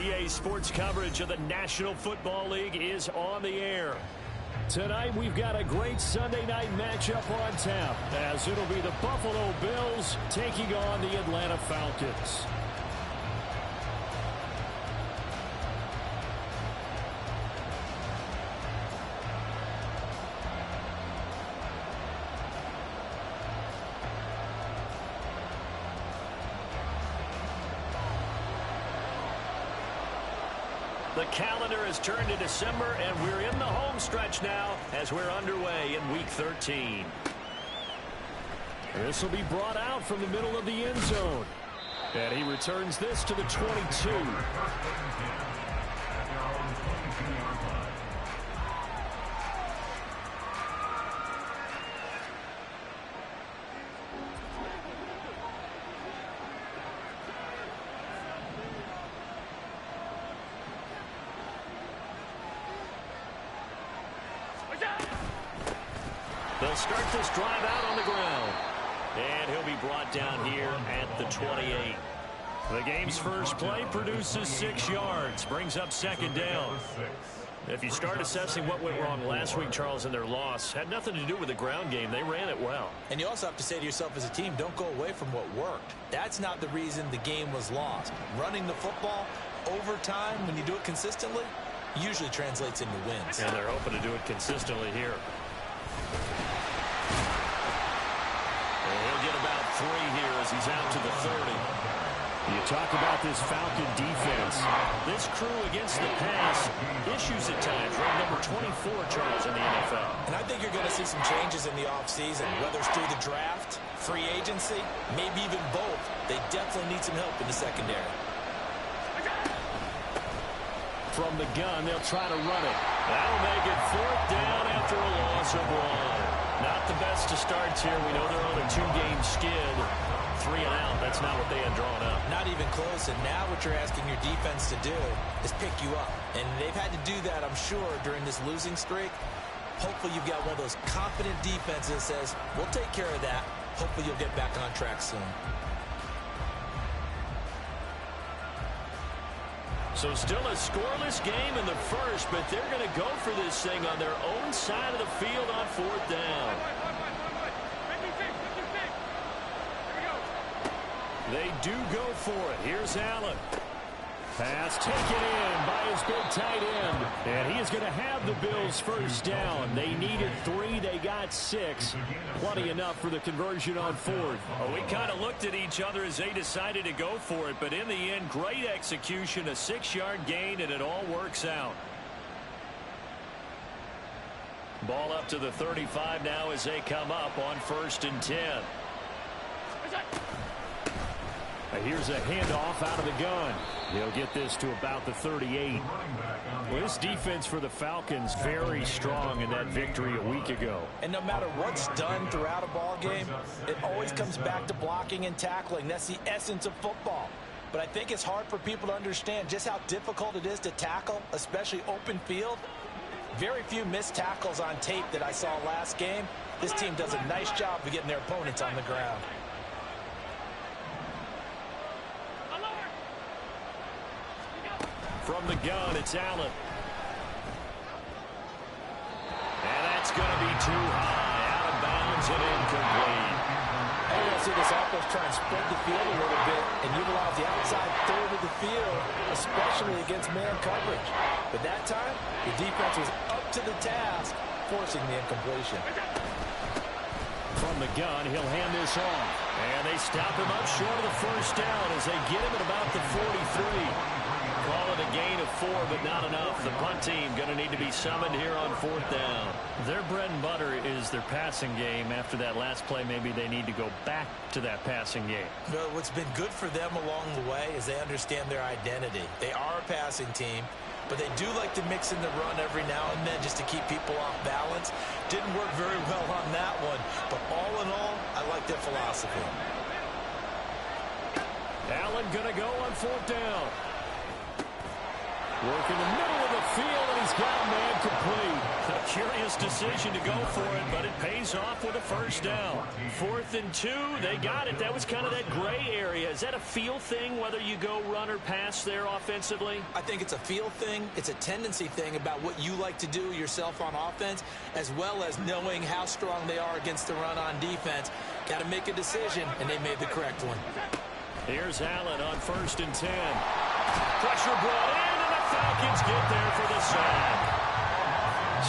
EA Sports coverage of the National Football League is on the air. Tonight, we've got a great Sunday night matchup on tap, as it'll be the Buffalo Bills taking on the Atlanta Falcons. The calendar has turned to December, and we're in the home stretch now as we're underway in Week 13. This will be brought out from the middle of the end zone. And he returns this to the 22. They'll start this drive out on the ground. And he'll be brought down here at the 28. The game's first play produces 6 yards, brings up second down. If you start assessing what went wrong last week, Charles, in their loss, had nothing to do with the ground game. They ran it well. And you also have to say to yourself as a team, don't go away from what worked. That's not the reason the game was lost. Running the football over time, when you do it consistently, usually translates into wins. And they're hoping to do it consistently here. He'll get about 3 here as he's out to the 30. You talk about this Falcon defense. This crew against the pass, issues at times. Ranked number 24, Charles, in the NFL. And I think you're going to see some changes in the offseason, whether it's through the draft, free agency, maybe even both. They definitely need some help in the secondary. From the gun, they'll try to run it. That'll make it 4th down after a loss of 1. Not the best to start here. We know they're on a 2-game skid. 3 and out. That's not what they had drawn up. Not even close. And now what you're asking your defense to do is pick you up. And they've had to do that, I'm sure, during this losing streak. Hopefully you've got one of those confident defenses that says, we'll take care of that. Hopefully you'll get back on track soon. So still a scoreless game in the first, but they're going to go for this thing on their own side of the field on 4th down. They do go for it. Here's Allen. Pass taken in by his big tight end. And he is going to have the Bills first down. They needed 3. They got 6. Plenty enough for the conversion on 4th. Well, we kind of looked at each other as they decided to go for it. But in the end, great execution, a 6-yard gain, and it all works out. Ball up to the 35 now as they come up on 1st and 10. Here's a handoff out of the gun. He'll get this to about the 38. Well, this defense for the Falcons very strong in that victory a week ago. And no matter what's done throughout a ball game, it always comes back to blocking and tackling. That's the essence of football. But I think it's hard for people to understand just how difficult it is to tackle, especially open field. Very few missed tackles on tape that I saw last game. This team does a nice job of getting their opponents on the ground. From the gun, it's Allen. And that's going to be too high. Out of bounds and incomplete. I want to see this offense try and spread the field a little bit and utilize the outside third of the field, especially against man coverage. But that time, the defense was up to the task, forcing the incompletion. From the gun, he'll hand this off. And they stop him up short of the first down as they get him at about the 43. Call it a gain of 4, but not enough. The punt team going to need to be summoned here on 4th down. Their bread and butter is their passing game. After that last play, maybe they need to go back to that passing game. Well, what's been good for them along the way is they understand their identity. They are a passing team, but they do like to mix in the run every now and then just to keep people off balance. Didn't work very well on that one, but all in all, I like their philosophy. Allen going to go on 4th down. Work in the middle of the field, and he's got a man complete. A curious decision to go for it, but it pays off with a first down. 4th and 2, they got it. That was kind of that gray area. Is that a feel thing, whether you go run or pass there offensively? I think it's a feel thing. It's a tendency thing about what you like to do yourself on offense, as well as knowing how strong they are against the run on defense. Got to make a decision, and they made the correct one. Here's Allen on 1st and 10. Pressure brought in, and the Falcons get there for the sack.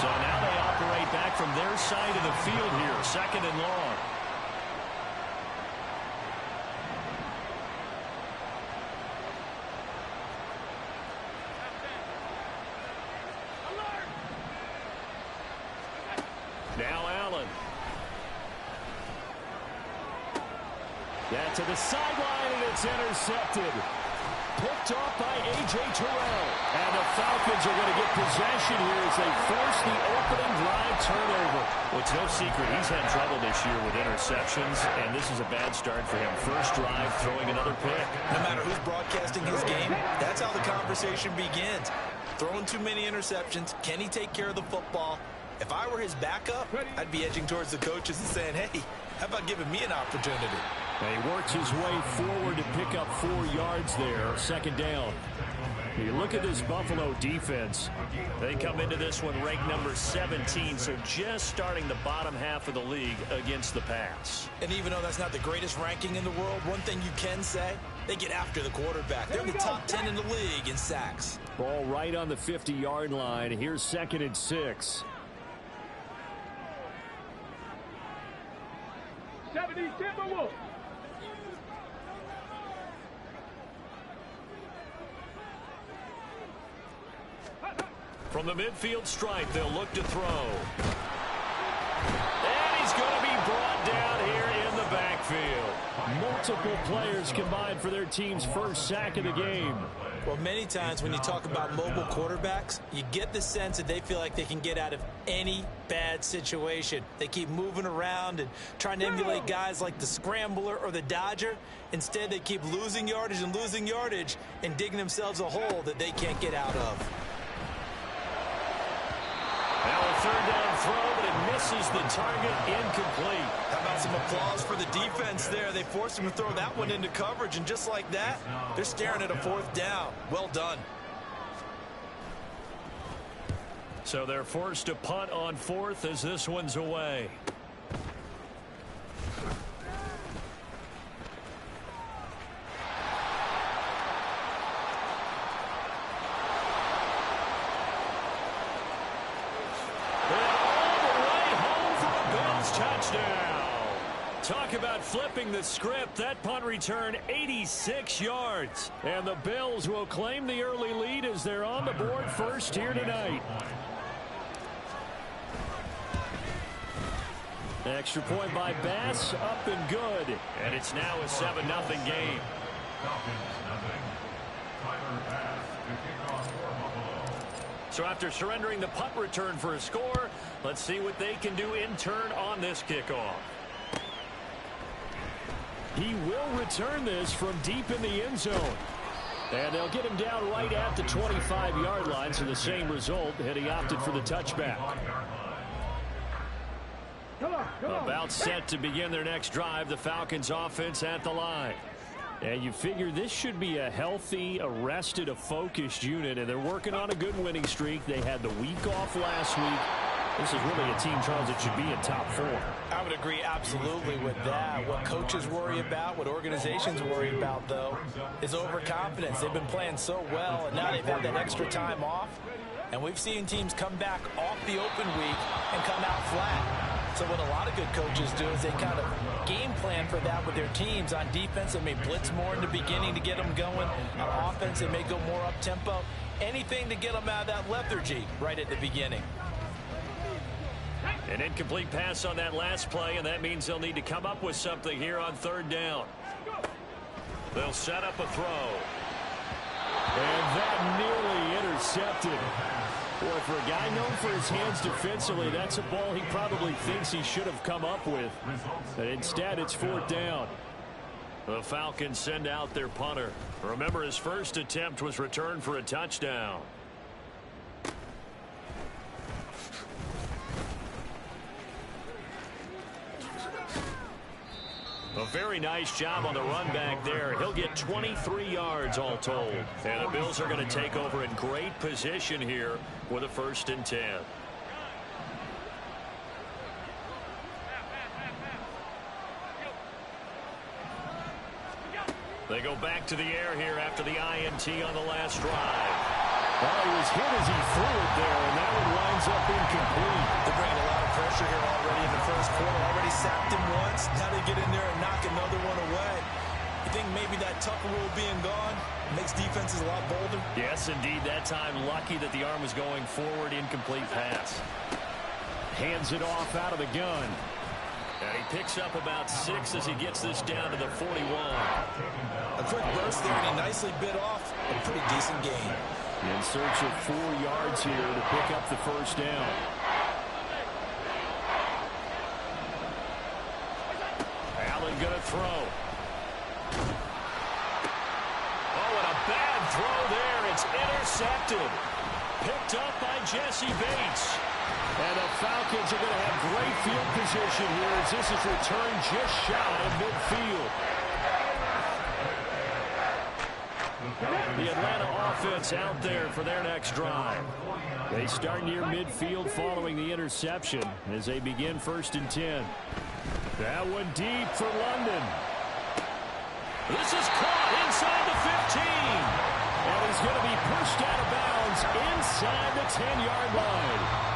So now they operate back from their side of the field here, 2nd and long. Now Allen. That to the sideline, and it's intercepted. Picked off by A.J. Terrell. And the Falcons are going to get possession here as they force the opening drive turnover. Well, it's no secret he's had trouble this year with interceptions, and this is a bad start for him. First drive, throwing another pick. No matter who's broadcasting his game, that's how the conversation begins. Throwing too many interceptions. Can he take care of the football? If I were his backup, I'd be edging towards the coaches and saying, hey, how about giving me an opportunity? He works his way forward to pick up 4 yards there, 2nd down. You look at this Buffalo defense. They come into this one ranked number 17, so just starting the bottom half of the league against the pass. And even though that's not the greatest ranking in the world, one thing you can say, they get after the quarterback. They're in the top 10 in the league in sacks. Ball right on the 50-yard line. Here's 2nd and 6. 77. From the midfield stripe, they'll look to throw. And he's going to be brought down here in the backfield. Multiple players combined for their team's first sack of the game. Well, many times when you talk about mobile quarterbacks, you get the sense that they feel like they can get out of any bad situation. They keep moving around and trying to emulate guys like the scrambler or the dodger. Instead, they keep losing yardage and digging themselves a hole that they can't get out of. Now a 3rd down throw, but it misses the target, incomplete. How about some applause for the defense there? They forced him to throw that one into coverage, and just like that, they're staring at a 4th down. Well done. So they're forced to punt on 4th as this one's away. Touchdown. Talk about flipping the script. That punt return 86 yards. And the Bills will claim the early lead as they're on the board first here tonight. Extra point by Bass, up and good. And it's now a 7-0 game. So after surrendering the punt return for a score, let's see what they can do in turn on this kickoff. He will return this from deep in the end zone. And they'll get him down right at the 25-yard line, so the same result, and he opted for the touchback. About set to begin their next drive, the Falcons offense at the line. And you figure this should be a healthy, arrested, a focused unit, and they're working on a good winning streak. They had the week off last week. This is really a team, Charles, that should be in top 4. I would agree absolutely with that. What coaches worry about, what organizations worry about, though, is overconfidence. They've been playing so well, and now they've had that extra time off. And we've seen teams come back off the open week and come out flat. So what a lot of good coaches do is they kind of game plan for that with their teams. On defense, they may blitz more in the beginning to get them going. On offense, they may go more up-tempo. Anything to get them out of that lethargy right at the beginning. An incomplete pass on that last play, and that means they'll need to come up with something here on 3rd down. They'll set up a throw. And that nearly intercepted. Boy, for a guy known for his hands defensively, that's a ball he probably thinks he should have come up with. But instead, it's 4th down. The Falcons send out their punter. Remember, his first attempt was returned for a touchdown. A very nice job on the run back there. He'll get 23 yards all told. And the Bills are going to take over in great position here with a 1st and 10. They go back to the air here after the INT on the last drive. Well, he was hit as he threw it there, and that one winds up incomplete. They're bringing a lot of pressure here already in the first quarter. Already sacked him once. Now they get in there and knock another one away. You think maybe that Tucker rule being gone makes defenses a lot bolder? Yes, indeed. That time, lucky that the arm was going forward. Incomplete pass. Hands it off out of the gun. And he picks up about 6 as he gets this down to the 41. A quick burst there, and he nicely bit off a pretty decent gain. In search of 4 yards here to pick up the 1st down. Allen going to throw. Oh, and a bad throw there. It's intercepted. Picked up by Jesse Bates. And the Falcons are going to have great field position here as this is returned just shy of midfield. The Atlanta offense out there for their next drive. They start near midfield following the interception as they begin 1st and 10. That one deep for London. This is caught inside the 15. And he's going to be pushed out of bounds inside the 10-yard line.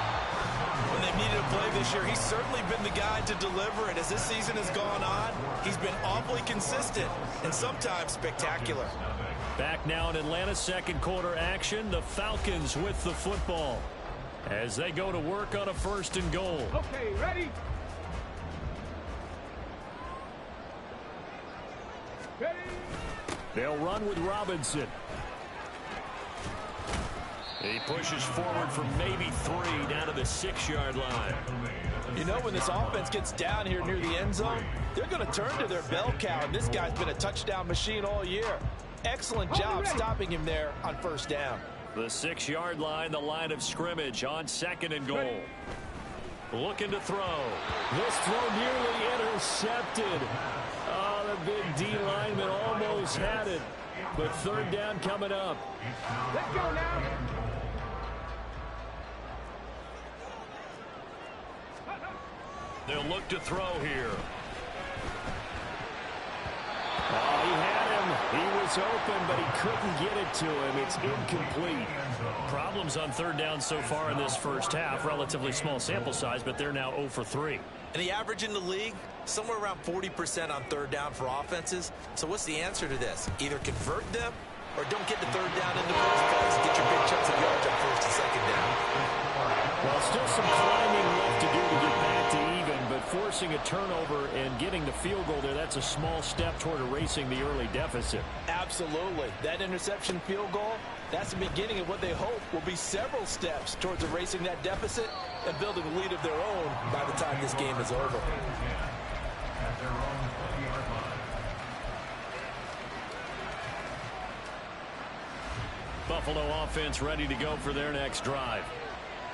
When they've needed a play this year, he's certainly been the guy to deliver it. As this season has gone on, he's been awfully consistent and sometimes spectacular. Back now in Atlanta's 2nd quarter action, the Falcons with the football as they go to work on a 1st and goal. Okay, ready? Ready? They'll run with Robinson. He pushes forward for maybe 3 down to the 6-yard line. You know, when this offense gets down here near the end zone, they're going to turn to their bell cow, and this guy's been a touchdown machine all year. Excellent job stopping him there on 1st down. The 6-yard line, the line of scrimmage on 2nd and goal. Looking to throw. This throw nearly intercepted. Oh, the big D lineman almost had it. But 3rd down coming up. Let's go now. They'll look to throw here. Oh, he had him. He was open, but he couldn't get it to him. It's incomplete. Problems on 3rd down so far in this first half. Relatively small sample size, but they're now 0 for 3. And the average in the league, somewhere around 40% on 3rd down for offenses. So what's the answer to this? Either convert them or don't get the 3rd down in the first place and get your big chunks of yards on 1st and 2nd down. Well, still some climbing left to do to get back to even, but forcing a turnover and getting the field goal there, that's a small step toward erasing the early deficit. Absolutely. That interception field goal, that's the beginning of what they hope will be several steps towards erasing that deficit and building a lead of their own by the time this game is over. Buffalo offense ready to go for their next drive.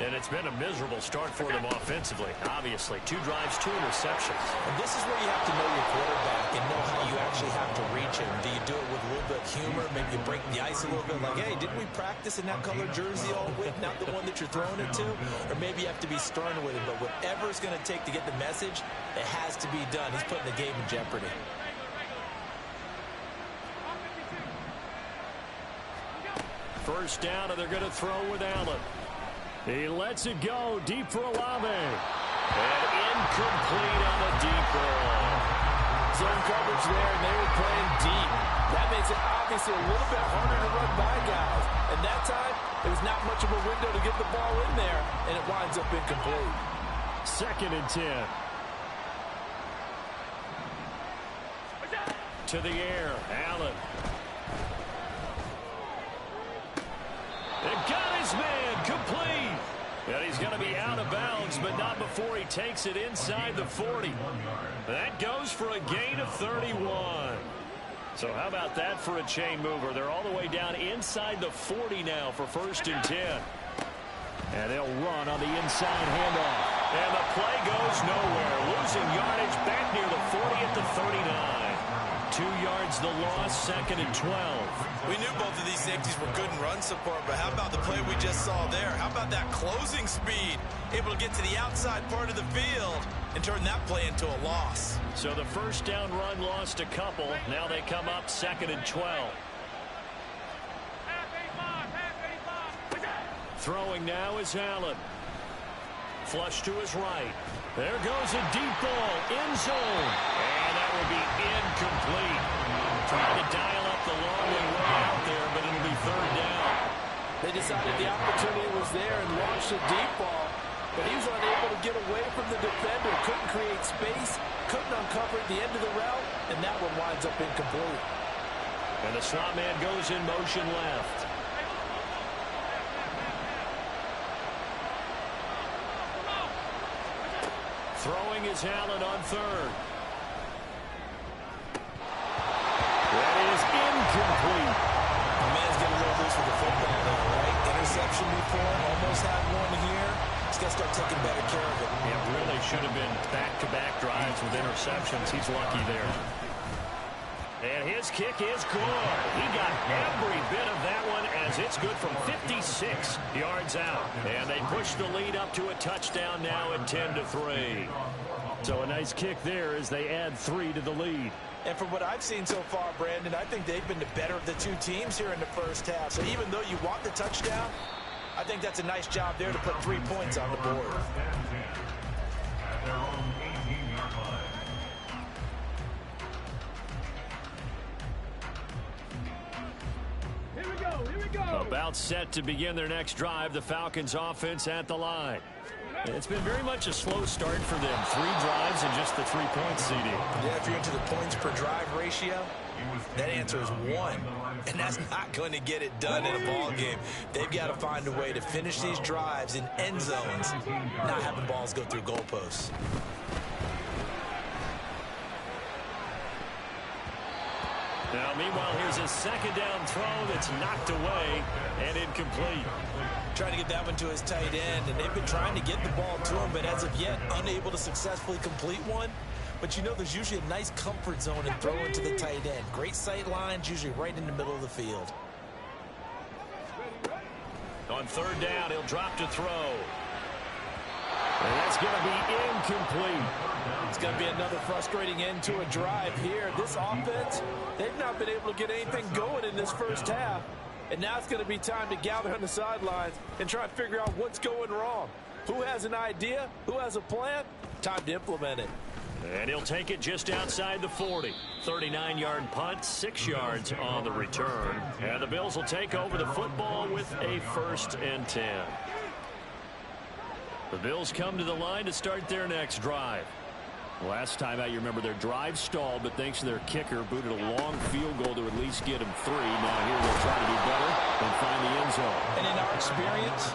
And it's been a miserable start for them offensively. Obviously, 2 drives, 2 interceptions. And this is where you have to know your quarterback and know how you actually have to reach him. Do you do it with a little bit of humor? Maybe you break the ice a little bit like, hey, didn't we practice in that color jersey all week, not the one that you're throwing it to? Or maybe you have to be stern with him. But whatever it's going to take to get the message, it has to be done. He's putting the game in jeopardy. First down, and they're going to throw with Allen. He lets it go deep for Olave. And incomplete on the deep ball. Zone coverage there, and they were playing deep. That makes it obviously a little bit harder to run by guys. And that time, there was not much of a window to get the ball in there, and it winds up incomplete. 2nd and 10. To the air, Allen. And got his man, complete. And he's going to be out of bounds, but not before he takes it inside the 40. That goes for a gain of 31. So how about that for a chain mover? They're all the way down inside the 40 now for 1st and 10. And they'll run on the inside handoff. And the play goes nowhere. Losing yardage back near the 40 at the 39. 2 yards the loss, 2nd and 12. We knew both of these safeties were good in run support, but how about the play we just saw there? How about that closing speed? Able to get to the outside part of the field and turn that play into a loss. So the first down run lost a couple. Now they come up 2nd and 12. Throwing now is Allen. Flush to his right. There goes a deep ball, end zone. And that will be incomplete. Trying to dial up the long way out there, but it'll be 3rd down. They decided the opportunity was there and launched a deep ball, but he was unable to get away from the defender. Couldn't create space, couldn't uncover at the end of the route, and that one winds up incomplete. And the slot man goes in motion left. Throwing is Allen on 3rd. That is incomplete. The man's getting a little loose with the football there, right? Interception before, almost had one here. He's got to start taking better care of it. It really should have been back-to-back drives with interceptions. He's lucky there. And his kick is good. He got every bit of that one as it's good from 56 yards out. And they push the lead up to a touchdown now at 10-3. So a nice kick there as they add 3 to the lead. And from what I've seen so far, Brandon, I think they've been the better of the two teams here in the first half. So even though you want the touchdown, I think that's a nice job there to put 3 points on the board. About set to begin their next drive, the Falcons offense at the line. It's been very much a slow start for them. 3 drives and just the 3 points, CD. Yeah, if you're into the points per drive ratio, that answer is 1. And that's not going to get it done in a ball game. They've got to find a way to finish these drives in end zones, not having balls go through goalposts. Now, meanwhile, here's a 2nd down throw that's knocked away and incomplete. Trying to get that one to his tight end, and they've been trying to get the ball to him, but as of yet, unable to successfully complete one. But you know there's usually a nice comfort zone in throwing to the tight end. Great sight lines, usually right in the middle of the field. On 3rd down, he'll drop to throw. And that's going to be incomplete. It's going to be another frustrating end to a drive here. This offense, they've not been able to get anything going in this first half. And now it's going to be time to gather on the sidelines and try and figure out what's going wrong. Who has an idea? Who has a plan? Time to implement it. And he'll take it just outside the 40. 39-yard punt, 6 yards on the return. And the Bills will take over the football with a 1st and 10. The Bills come to the line to start their next drive. Last time out, you remember their drive stalled, but thanks to their kicker, booted a long field goal to at least get them 3. Now here they'll try to do better and find the end zone. And in our experience,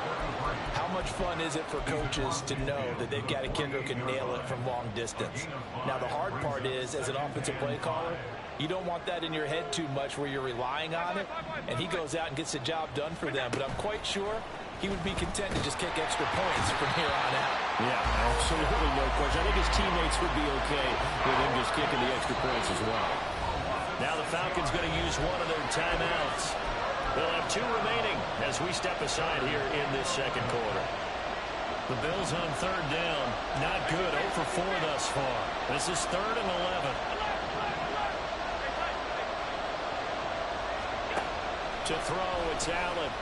how much fun is it for coaches to know that they've got a kicker who can nail it from long distance? Now the hard part is, as an offensive play caller, you don't want that in your head too much where you're relying on it, and he goes out and gets the job done for them. But I'm quite sure he would be content to just kick extra points from here on out. Yeah, absolutely no question. I think his teammates would be okay with him just kicking the extra points as well. Now the Falcons going to use one of their timeouts. They'll have 2 remaining as we step aside here in this 2nd quarter. The Bills on 3rd down. Not good. 0 for 4 thus far. This is 3rd and 11. To throw, it's Allen.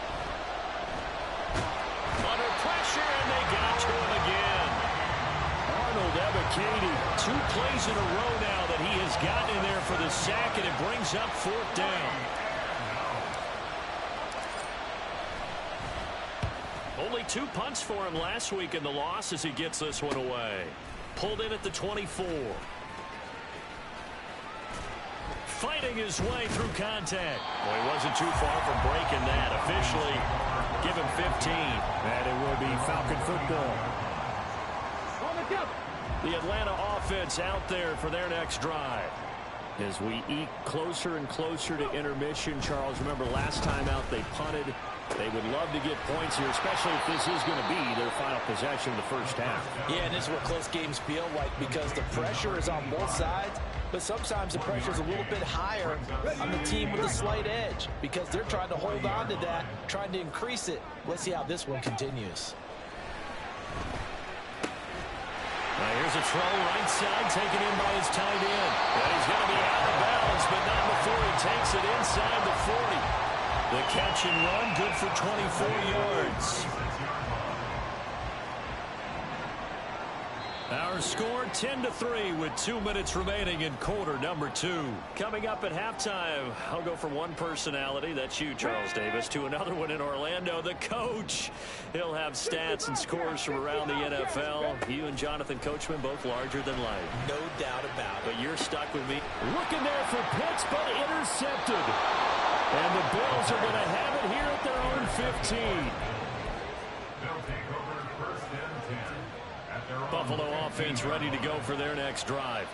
Under pressure, and they got to him again. Arnold Ebiketie, 2 plays in a row now that he has gotten in there for the sack, and it brings up 4th down. Only 2 punts for him last week in the loss as he gets this one away. Pulled in at the 24. Fighting his way through contact. Well, he wasn't too far from breaking that. Officially, give him 15. And it will be Falcon football. The Atlanta offense out there for their next drive. As we eke closer and closer to intermission, Charles, remember last time out they punted They would love to get points here, especially if this is going to be their final possession of the first half. Yeah, and this is what close games feel like because the pressure is on both sides, but sometimes the pressure is a little bit higher on the team with the slight edge because they're trying to hold on to that, trying to increase it. Let's see how this one continues. Now here's a throw right side, taken in by his tight end. And he's going to be out of bounds, but not before he takes it inside the 40. The catch and run, good for 24 yards. Our score 10-3 with 2 minutes remaining in quarter number 2. Coming up at halftime, I'll go from one personality, that's you, Charles Davis, to another one in Orlando, the coach. He'll have stats and scores from around the NFL. You and Jonathan Coachman both larger than life. No doubt about it. But you're stuck with me. Looking there for Pitts, but intercepted. And the Bills are going to have it here at their own 15. Buffalo offense ready to go for their next drive.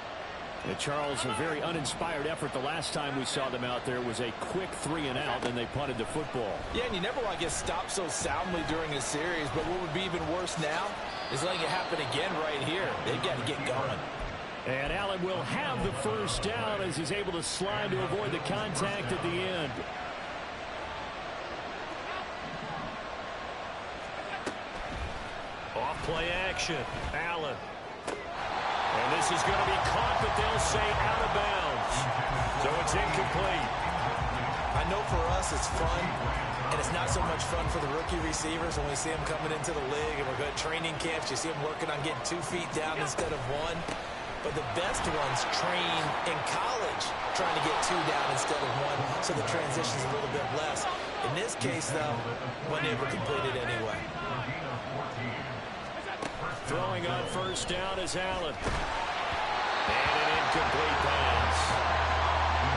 And Charles, a very uninspired effort the last time we saw them out there was a quick 3-and-out, and they punted the football. Yeah, and you never want to get stopped so soundly during a series, but what would be even worse now is letting it happen again right here. They've got to get going. And Allen will have the first down as he's able to slide to avoid the contact at the end. Off-play action. Allen. And this is going to be caught, but they'll say out of bounds. So it's incomplete. I know for us it's fun, and it's not so much fun for the rookie receivers when we see them coming into the league and we're going to training camps. You see them working on getting 2 feet down instead of 1. But the best ones train in college trying to get 2 down instead of 1, so the transition's a little bit less. In this case, though, wasn't able to complete it anyway. Throwing on first down is Allen. And an incomplete pass.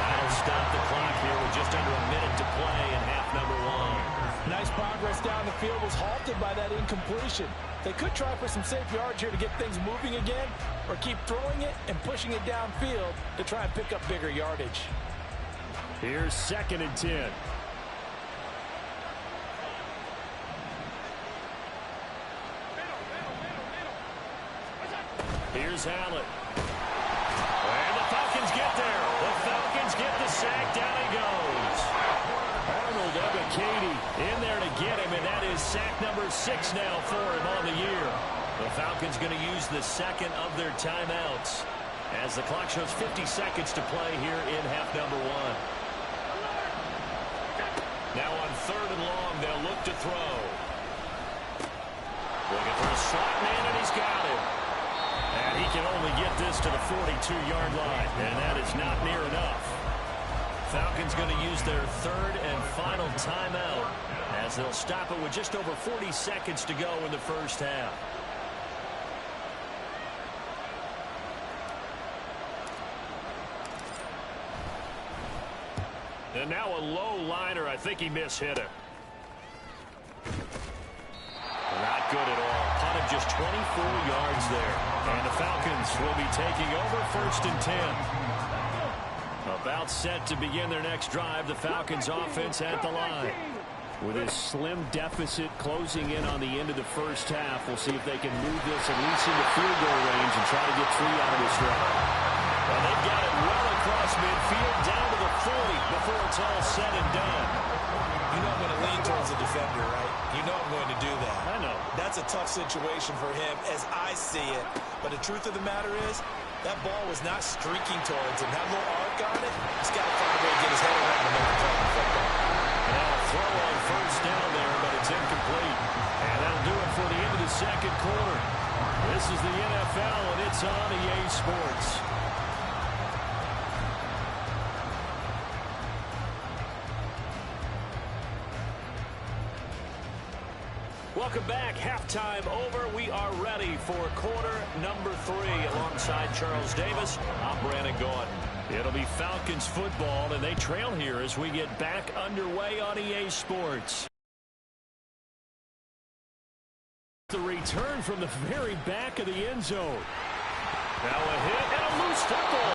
That'll stop the clock here with just under a minute to play in half number 1. Nice progress down the field was halted by that incompletion. They could try for some safe yards here to get things moving again, or keep throwing it and pushing it downfield to try and pick up bigger yardage. Here's 2nd and 10. Here's Allen. And the Falcons get there. The Falcons get the sack. Down he goes. Arnold Ebiketie in there to get him, and that is sack number 6 now for him on the year. The Falcons going to use the second of their timeouts as the clock shows 50 seconds to play here in half number 1. Now on 3rd and long, they'll look to throw. Looking for a slot man, and he's got him. And he can only get this to the 42-yard line, and that is not near enough. Falcons going to use their 3rd and final timeout as they'll stop it with just over 40 seconds to go in the first half. And now a low liner. I think he mishit it. Not good at all. Punted just 24 yards there. And the Falcons will be taking over 1st and 10. About set to begin their next drive. The Falcons offense at the line. With this slim deficit closing in on the end of the first half, we'll see if they can move this at least into field goal range and try to get 3 out of this drive. And they've got it well across midfield down to the 40 before it's all said and done. You know I'm going to lean towards the defender, right? You know I'm going to do that. I know. That's a tough situation for him as I see it. But the truth of the matter is, that ball was not streaking towards him. That little arc on it, he's got to find a way to get his head around and make a play on football. Now a throw on first down there, but it's incomplete. And that'll do it for the end of the second quarter. This is the NFL, and it's on EA Sports. Welcome back. Halftime over. We are ready for quarter number 3. Alongside Charles Davis, I'm Brandon Gordon. It'll be Falcons football, and they trail here as we get back underway on EA Sports. The return from the very back of the end zone. Now a hit and a loose football.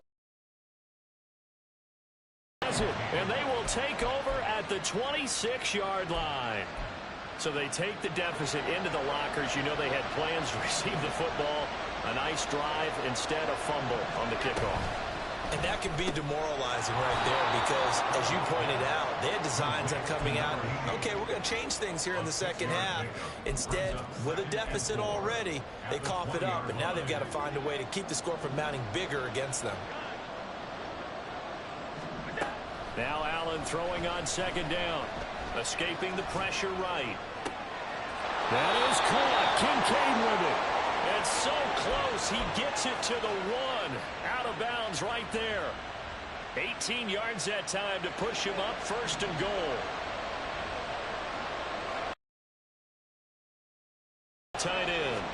And they will take over at the 26-yard line. So they take the deficit into the lockers. You know they had plans to receive the football. A nice drive, instead a fumble on the kickoff. And that can be demoralizing right there because, as you pointed out, they had designs on coming out. Okay, we're going to change things here in the second half. Instead, with a deficit already, they cough it up. And now they've got to find a way to keep the score from mounting bigger against them. Now Allen throwing on second down. Escaping the pressure right. That is caught. Kincaid with it. It's so close. He gets it to the 1. Out of bounds right there. 18 yards that time to push him up, first and goal. Tight end.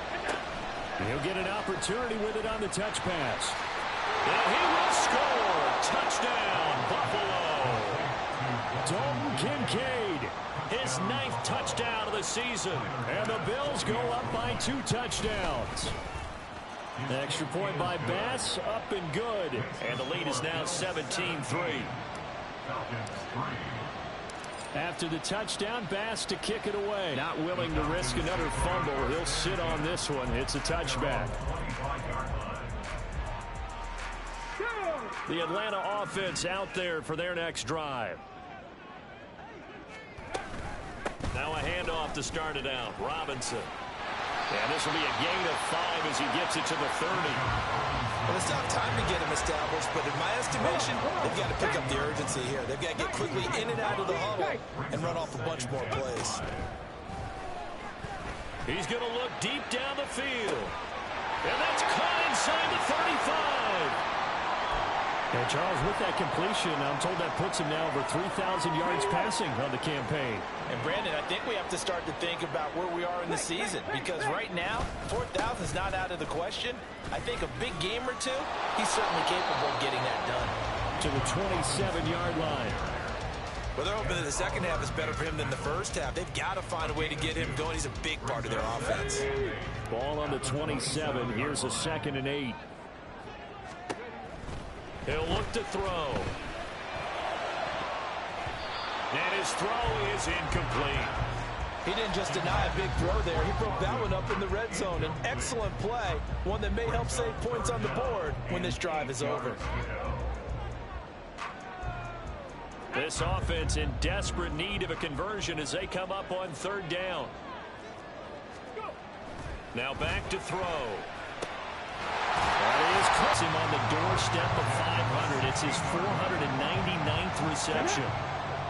He'll get an opportunity with it on the touch pass. And he will score. Touchdown, Buffalo. Dalton Kincaid, His 9th touchdown of the season. and the Bills go up by 2 touchdowns. Extra point by Bass, up and good. And the lead is now 17-3. After the touchdown, Bass to kick it away. Not willing to risk another fumble. He'll sit on this one. It's a touchback. The Atlanta offense out there for their next drive. Now a handoff to start it out. Robinson. And this will be a gain of 5 as he gets it to the 30. Well, it's not time to get him established, but in my estimation, they've got to pick up the urgency here. They've got to get quickly in and out of the huddle and run off a bunch more plays. He's going to look deep down the field. And that's caught inside the 35. And Charles, with that completion, I'm told that puts him now over 3,000 yards passing on the campaign. And Brandon, I think we have to start to think about where we are in the season, because right now, 4,000 is not out of the question. I think a big game or two, he's certainly capable of getting that done. To the 27-yard line. Well, they're hoping that the second half is better for him than the first half. They've got to find a way to get him going. He's a big part of their offense. Ball on the 27. Here's a 2nd and 8. He'll look to throw. And his throw is incomplete. He didn't just deny a big throw there. He broke that one up in the red zone. An excellent play, one that may help save points on the board when this drive is over. This offense in desperate need of a conversion as they come up on 3rd down. Now back to throw. That is Puts him on the doorstep of 500. It's his 499th reception.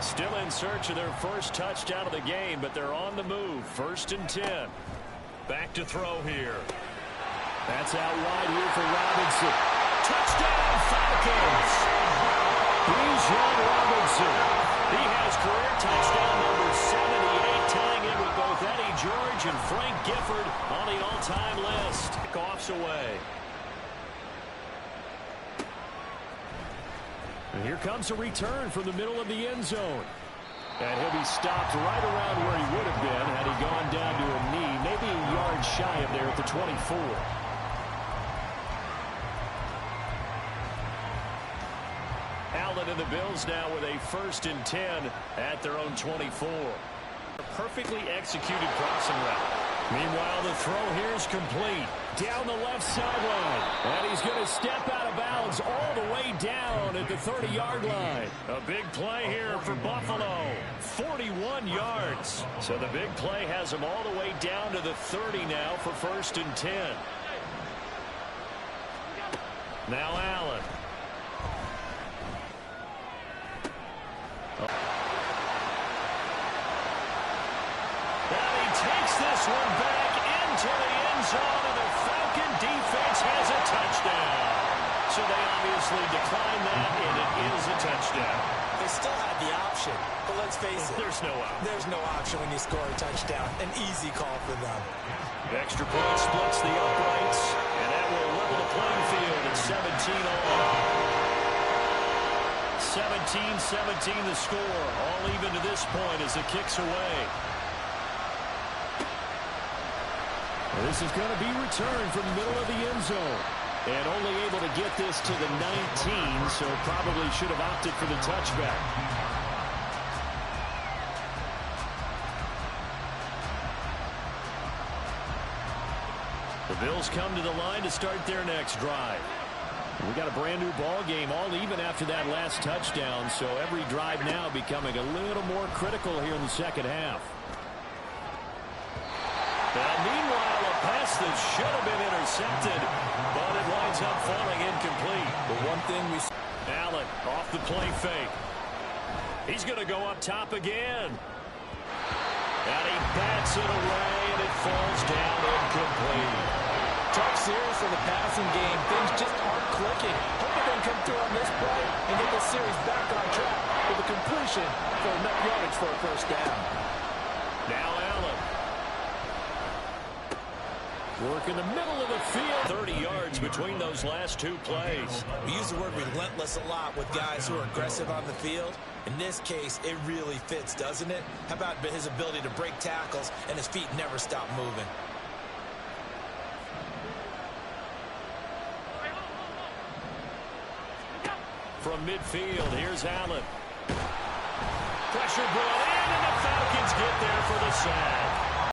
Still in search of their first touchdown of the game, but they're on the move. 1st and 10. Back to throw here. That's out wide here for Robinson. Touchdown, Falcons. Bijan Robinson. He has career touchdown number 78, tying in with both Eddie George and Frank Gifford on the all-time list. Kickoffs away. And here comes a return from the middle of the end zone. And he'll be stopped right around where he would have been had he gone down to a knee, maybe a yard shy of there at the 24. Allen and the Bills now with a 1st and 10 at their own 24. A perfectly executed crossing route. Meanwhile, the throw here is complete. Down the left sideline. And he's going to step out of bounds all the way down at the 30-yard line. A big play here for Buffalo. 41 yards. So the big play has him all the way down to the 30 now for 1st and 10. Now Allen. Now he takes this one back into the end zone, and the Falcon defense has a touchdown. So they obviously decline that, and it is a touchdown. They still had the option, but let's face it. There's no option. There's no option when you score a touchdown. An easy call for them. Extra point splits the uprights, and that will level the playing field at 17 all. 17-17 the score, all even to this point as it kicks away. This is going to be returned from the middle of the end zone. And only able to get this to the 19, so probably should have opted for the touchback. The Bills come to the line to start their next drive. We got a brand new ball game, all even after that last touchdown, so every drive now becoming a little more critical here in the second half. And meanwhile, a pass that should have been intercepted, but it winds up falling incomplete. The one thing we... Allen off the play fake. He's going to go up top again. And he bats it away, and it falls down incomplete. Tough series for the passing game. Things just aren't clicking. Hope they can come through on this play and get the series back on track with a completion for enough yardage for a first down. Now Allen. Work in the middle of the field. 30 yards between those last two plays. We use the word relentless a lot with guys who are aggressive on the field. In this case, it really fits, doesn't it? How about his ability to break tackles and his feet never stop moving? From midfield, here's Allen. Pressure brought in, and the Falcons get there for the sack.